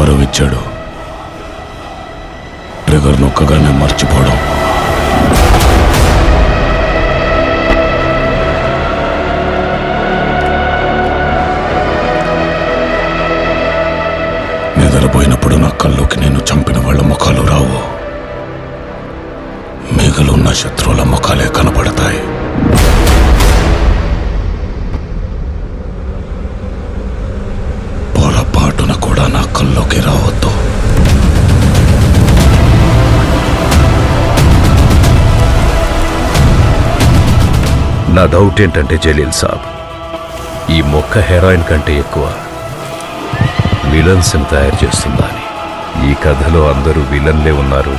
గౌరవం ఇచ్చాడు. ట్రిగర్ నొక్కగానే మర్చిపోవడం. నిద్రపోయినప్పుడు నా కల్లోకి నేను చంపిన వాళ్ళ ముఖాలు రావు. మిగులున్న శత్రువుల ముఖాలే కనపడతాయి. పొరపాటున కూడా నా కల్లోకి రావద్దు. నా డౌట్ ఏంటంటే జలీల్ సాబ్, ఈ మొక్క హెరాయిన్ కంటే ఎక్కువ విలన్స్ తయారు చేస్తుందా అని. ఈ కథలో అందరూ విలన్లే ఉన్నారు.